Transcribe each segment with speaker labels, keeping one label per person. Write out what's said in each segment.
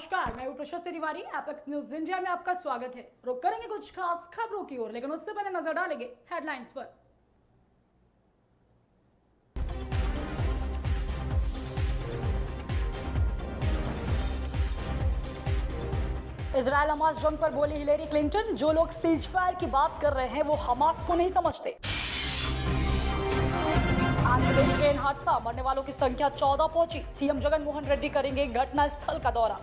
Speaker 1: नमस्कार, मैं हूं प्रशस्ति तिवारी। एपेक्स न्यूज इंडिया में आपका स्वागत है। रुक करेंगे कुछ खास खबरों की ओर, लेकिन उससे पहले नजर डालेंगे हेडलाइंस पर। इजरायल हमास जंग पर बोली हिलेरी क्लिंटन, जो लोग सीज फायर की बात कर रहे हैं वो हमास को नहीं समझते। आंध्र प्रदेश ट्रेन हादसा, मरने वालों की संख्या 14 पहुंची। सीएम जगन मोहन रेड्डी करेंगे घटना स्थल का दौरा।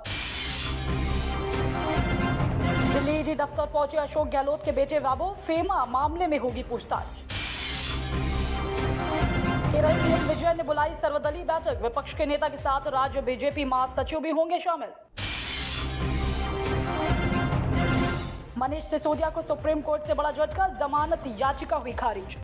Speaker 1: दिल्ली ईडी दफ्तर पहुंचे अशोक गहलोत के बेटे वैभव, फेमा मामले में होगी पूछताछ। केरल सीएम विजयन ने बुलाई सर्वदलीय बैठक, विपक्ष के नेता के साथ राज्य बीजेपी महासचिव भी होंगे शामिल। मनीष सिसोदिया को सुप्रीम कोर्ट से बड़ा झटका, जमानत याचिका हुई खारिज।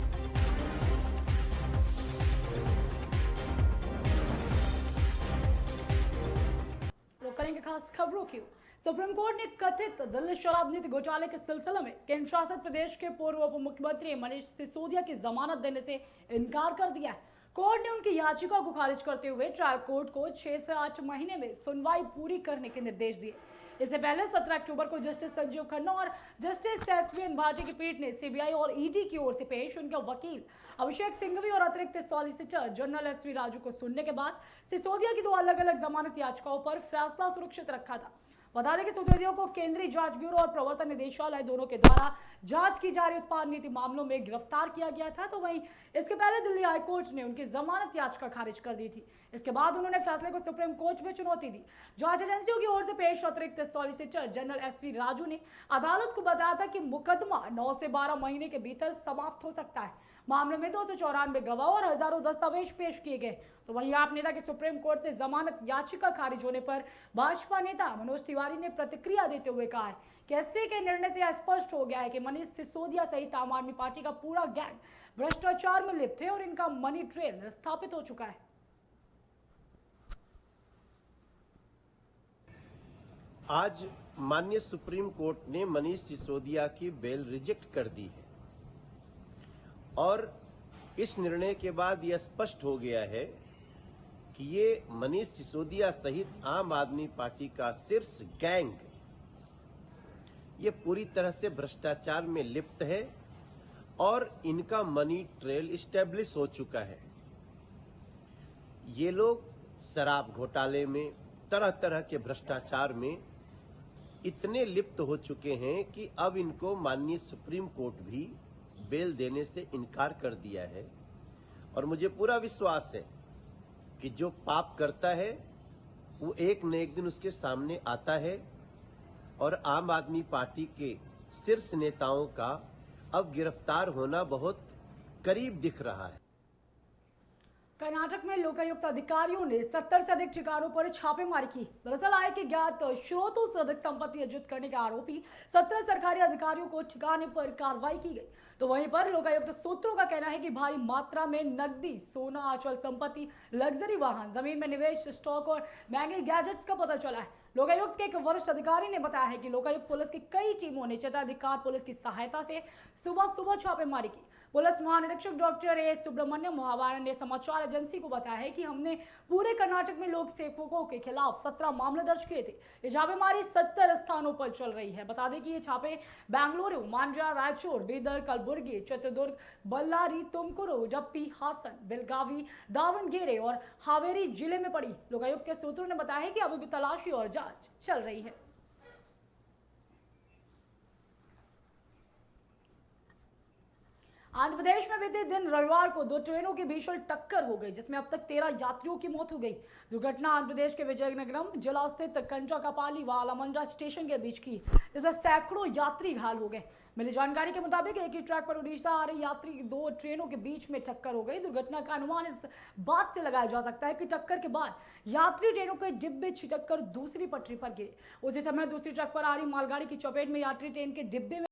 Speaker 1: करेंगे खास खबरों की। सुप्रीम कोर्ट ने कथित दिल्ली शराब नीति घोटाले के सिलसिले में केंद्र शासित प्रदेश के पूर्व उप मुख्यमंत्री मनीष सिसोदिया की जमानत देने से इनकार कर दिया है। कोर्ट ने उनकी याचिका को खारिज करते हुए ट्रायल कोर्ट को 6 से 8 महीने में सुनवाई पूरी करने के निर्देश दिए। इससे पहले 17 अक्टूबर को जस्टिस संजीव खन्ना और जस्टिस एसवीएन भाटी की पीठ ने सीबीआई और ईडी की ओर से पेश उनके वकील अभिषेक सिंघवी और अतिरिक्त सॉलिसिटर जनरल एसवी राजू को सुनने के बाद सिसोदिया की 2 अलग अलग जमानत याचिकाओं पर फैसला सुरक्षित रखा था। बता दें कि सिसोदिया को केंद्रीय जांच ब्यूरो और प्रवर्तन निदेशालय दोनों के द्वारा जांच की जा रही उत्पाद नीति मामलों में गिरफ्तार किया गया था। तो वहीं इसके पहले दिल्ली हाईकोर्ट ने उनकी जमानत याचिका खारिज कर दी थी। इसके बाद उन्होंने फैसले को सुप्रीम कोर्ट में चुनौती दी। जांच एजेंसियों की ओर से पेश अतिरिक्त सॉलिसिटर जनरल एसवी राजू ने अदालत को बताया था कि मुकदमा 9 से 12 महीने के भीतर समाप्त हो सकता है। मामले में 294 गवाह और हजारों दस्तावेज पेश किए गए। तो वहीं आप नेता की सुप्रीम कोर्ट से जमानत याचिका खारिज होने पर भाजपा नेता मनोज तिवारी ने प्रतिक्रिया देते हुए कहा है कि ऐसे के निर्णय से स्पष्ट हो गया है कि मनीष सिसोदिया सहित आम आदमी पार्टी का पूरा गैंग भ्रष्टाचार में लिप्त है और इनका मनी ट्रेल स्थापित हो चुका है।
Speaker 2: आज माननीय सुप्रीम कोर्ट ने मनीष सिसोदिया की बेल रिजेक्ट कर दी है और इस निर्णय के बाद यह स्पष्ट हो गया है कि ये मनीष सिसोदिया सहित आम आदमी पार्टी का शीर्ष गैंग ये पूरी तरह से भ्रष्टाचार में लिप्त है और इनका मनी ट्रेल इस्टेब्लिश हो चुका है। ये लोग शराब घोटाले में, तरह तरह के भ्रष्टाचार में इतने लिप्त हो चुके हैं कि अब इनको माननीय सुप्रीम कोर्ट भी बेल देने से इनकार कर दिया है। और मुझे पूरा विश्वास है कि जो पाप करता है वो एक न एक दिन उसके सामने आता है और आम आदमी पार्टी के शीर्ष नेताओं का अब गिरफ्तार होना बहुत करीब दिख रहा है।
Speaker 1: कर्नाटक में लोकायुक्त अधिकारियों ने 70 से अधिक ठिकानों पर छापेमारी की। दरअसल आय के ज्ञात स्रोतों से अधिक संपत्ति अर्जित करने के आरोपी 17 सरकारी अधिकारियों को ठिकाने पर कार्रवाई की गई। तो वहीं पर लोकायुक्त सूत्रों का कहना है कि भारी मात्रा में नकदी, सोना, अचल संपत्ति, लग्जरी वाहन, जमीन में निवेश, स्टॉक और महंगे गैजेट्स का पता चला है। लोकायुक्त के एक वरिष्ठ अधिकारी ने बताया है कि लोकायुक्त पुलिस की कई टीमों ने क्षेत्राधिकार पुलिस की सहायता से सुबह छापेमारी की। पुलिस महानिरीक्षक डॉक्टर ए सुब्रमण्यम मोहावारण ने समाचार एजेंसी को बताया है कि हमने पूरे कर्नाटक में लोक सेवकों के खिलाफ 17 मामले दर्ज किए थे। ये छापेमारी 70 स्थानों पर चल रही है। बता दें कि ये छापे बेंगलुरु, मांड्या, रायचूर, बीदर, कलबुर्गी, चित्रदुर्ग, बल्लारी, तुमकुरू, जप्पी, हासन, बेलगावी, दावणगेरे और हावेरी जिले में पड़ी। लोकायुक्त के सूत्रों ने बताया है कि अभी भी तलाशी और जांच चल रही है। आंध्र प्रदेश में बीते दिन रविवार को 2 ट्रेनों की भीषण टक्कर हो गई, जिसमें अब तक 13 यात्रियों की मौत हो गई। दुर्घटना आंध्र प्रदेश के विजयनगरम जिला स्थित कंचाकापाली व आलामंडा स्टेशन के बीच की, जिसमें सैकड़ों यात्री घायल हो गए। मिली जानकारी के मुताबिक एक ही ट्रैक पर उड़ीसा आ रही यात्री 2 ट्रेनों के बीच में टक्कर हो गई। दुर्घटना का अनुमान इस बात से लगाया जा सकता है कि टक्कर के बाद यात्री ट्रेनों के डिब्बे छिटक कर दूसरी पटरी पर गिरे। उसी समय दूसरी ट्रक पर आ रही मालगाड़ी की चपेट में यात्री ट्रेन के डिब्बे में